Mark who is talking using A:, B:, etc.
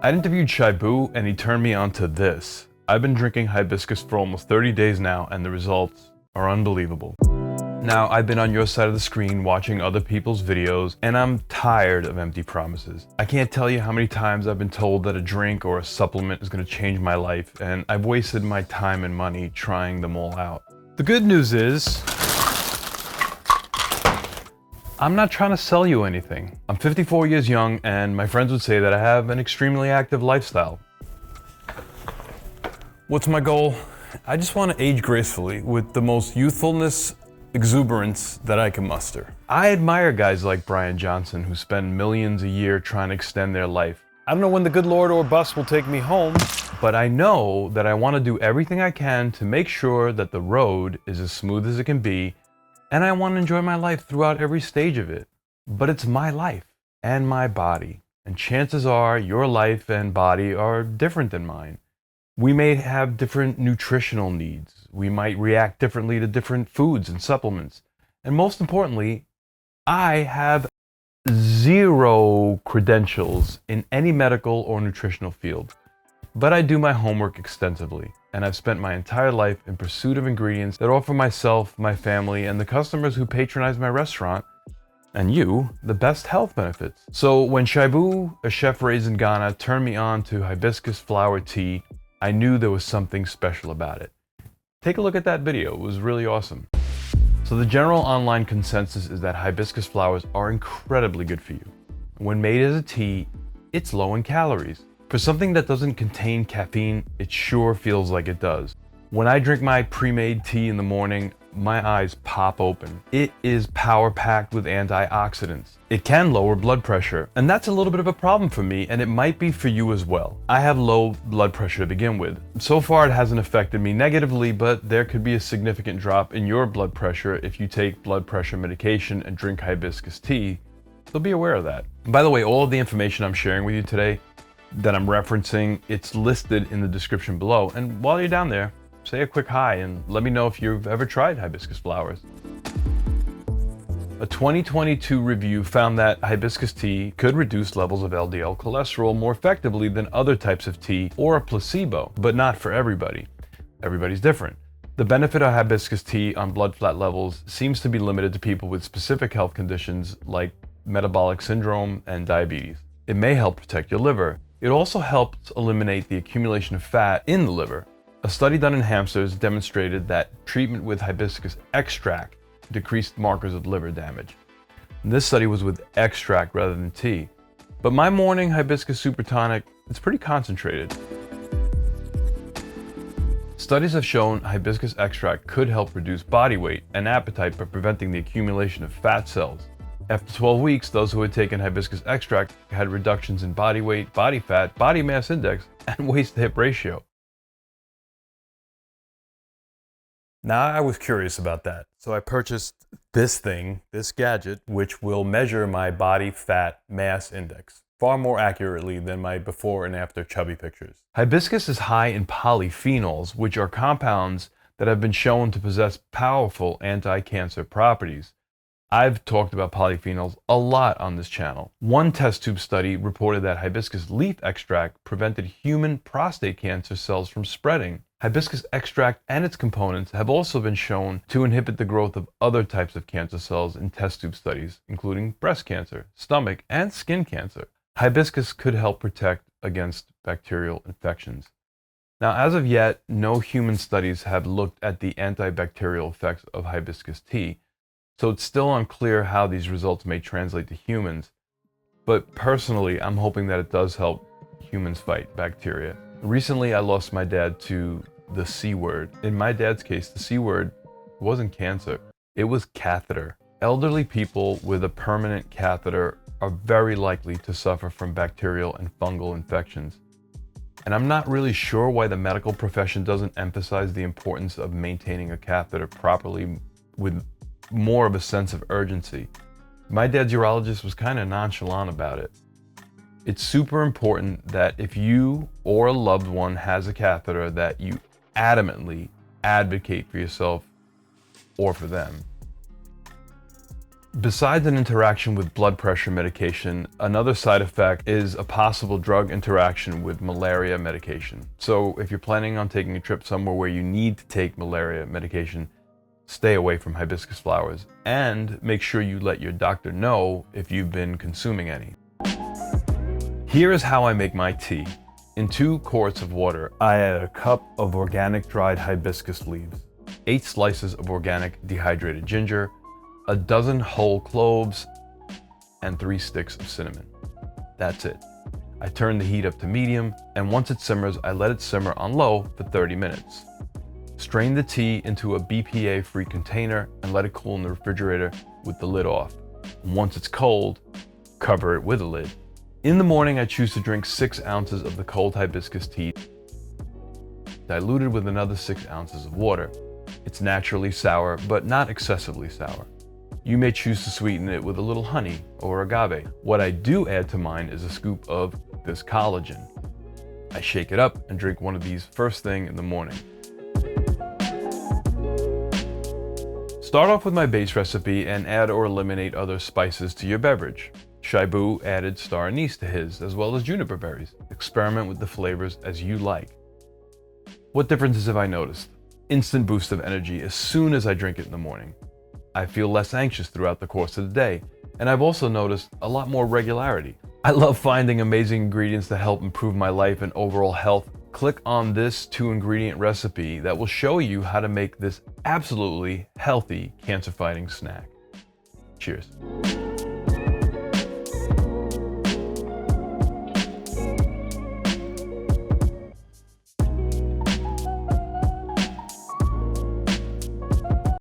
A: I interviewed Shaibu and he turned me on to this. I've been drinking hibiscus for almost 30 days now and the results are unbelievable. Now, I've been on your side of the screen watching other people's videos and I'm tired of empty promises. I can't tell you how many times I've been told that a drink or a supplement is going to change my life, and I've wasted my time and money trying them all out. The good news is, I'm not trying to sell you anything. I'm 54 years young and my friends would say that I have an extremely active lifestyle. What's my goal? I just want to age gracefully with the most youthfulness, exuberance that I can muster. I admire guys like Brian Johnson who spend millions a year trying to extend their life. I don't know when the good Lord or bus will take me home, but I know that I want to do everything I can to make sure that the road is as smooth as it can be, and I want to enjoy my life throughout every stage of it. But it's my life and my body, and chances are your life and body are different than mine. We may have different nutritional needs. We might react differently to different foods and supplements. And most importantly, I have zero credentials in any medical or nutritional field. But I do my homework extensively, and I've spent my entire life in pursuit of ingredients that offer myself, my family, and the customers who patronize my restaurant, and you, the best health benefits. So when Shaibu, a chef raised in Ghana, turned me on to hibiscus flower tea, I knew there was something special about it. Take a look at that video, it was really awesome. So the general online consensus is that hibiscus flowers are incredibly good for you. When made as a tea, it's low in calories. For something that doesn't contain caffeine, it sure feels like it does. When I drink my pre-made tea in the morning, my eyes pop open. It is power-packed with antioxidants. It can lower blood pressure, and that's a little bit of a problem for me, and it might be for you as well. I have low blood pressure to begin with. So far it hasn't affected me negatively, but there could be a significant drop in your blood pressure if you take blood pressure medication and drink hibiscus tea, so be aware of that. By the way, all of the information I'm sharing with you today that I'm referencing, it's listed in the description below, and while you're down there, say a quick hi and let me know if you've ever tried hibiscus flowers. A 2022 review found that hibiscus tea could reduce levels of LDL cholesterol more effectively than other types of tea or a placebo, but not for everybody. Everybody's different. The benefit of hibiscus tea on blood fat levels seems to be limited to people with specific health conditions like metabolic syndrome and diabetes. It may help protect your liver. It also helps eliminate the accumulation of fat in the liver. A study done in hamsters demonstrated that treatment with hibiscus extract decreased markers of liver damage. This study was with extract rather than tea. But my morning hibiscus super tonic, it's pretty concentrated. Studies have shown hibiscus extract could help reduce body weight and appetite by preventing the accumulation of fat cells. After 12 weeks, those who had taken hibiscus extract had reductions in body weight, body fat, body mass index, and waist to hip ratio. Now I was curious about that, so I purchased this thing, this gadget, which will measure my body fat mass index far more accurately than my before and after chubby pictures. Hibiscus is high in polyphenols, which are compounds that have been shown to possess powerful anti-cancer properties. I've talked about polyphenols a lot on this channel. One test tube study reported that hibiscus leaf extract prevented human prostate cancer cells from spreading. Hibiscus extract and its components have also been shown to inhibit the growth of other types of cancer cells in test tube studies, including breast cancer, stomach, and skin cancer. Hibiscus could help protect against bacterial infections. Now, as of yet, no human studies have looked at the antibacterial effects of hibiscus tea, so it's still unclear how these results may translate to humans. But personally, I'm hoping that it does help humans fight bacteria. Recently, I lost my dad to the C word. In my dad's case, the C word wasn't cancer, it was catheter. Elderly people with a permanent catheter are very likely to suffer from bacterial and fungal infections. And I'm not really sure why the medical profession doesn't emphasize the importance of maintaining a catheter properly with more of a sense of urgency. My dad's urologist was kind of nonchalant about it. It's super important that if you or a loved one has a catheter, that you adamantly advocate for yourself or for them. Besides an interaction with blood pressure medication, another side effect is a possible drug interaction with malaria medication. So if you're planning on taking a trip somewhere where you need to take malaria medication, stay away from hibiscus flowers and make sure you let your doctor know if you've been consuming any. Here is how I make my tea. In 2 quarts of water, I add a cup of organic dried hibiscus leaves, 8 slices of organic dehydrated ginger, a dozen whole cloves, and 3 sticks of cinnamon. That's it. I turn the heat up to medium, and once it simmers, I let it simmer on low for 30 minutes. Strain the tea into a BPA-free container and let it cool in the refrigerator with the lid off. Once it's cold, cover it with a lid. In the morning, I choose to drink 6 ounces of the cold hibiscus tea, diluted with another 6 ounces of water. It's naturally sour, but not excessively sour. You may choose to sweeten it with a little honey or agave. What I do add to mine is a scoop of this collagen. I shake it up and drink one of these first thing in the morning. Start off with my base recipe and add or eliminate other spices to your beverage. Shaibu added star anise to his, as well as juniper berries. Experiment with the flavors as you like. What differences have I noticed? Instant boost of energy as soon as I drink it in the morning. I feel less anxious throughout the course of the day, and I've also noticed a lot more regularity. I love finding amazing ingredients to help improve my life and overall health. Click on this 2-ingredient recipe that will show you how to make this absolutely healthy cancer-fighting snack. Cheers.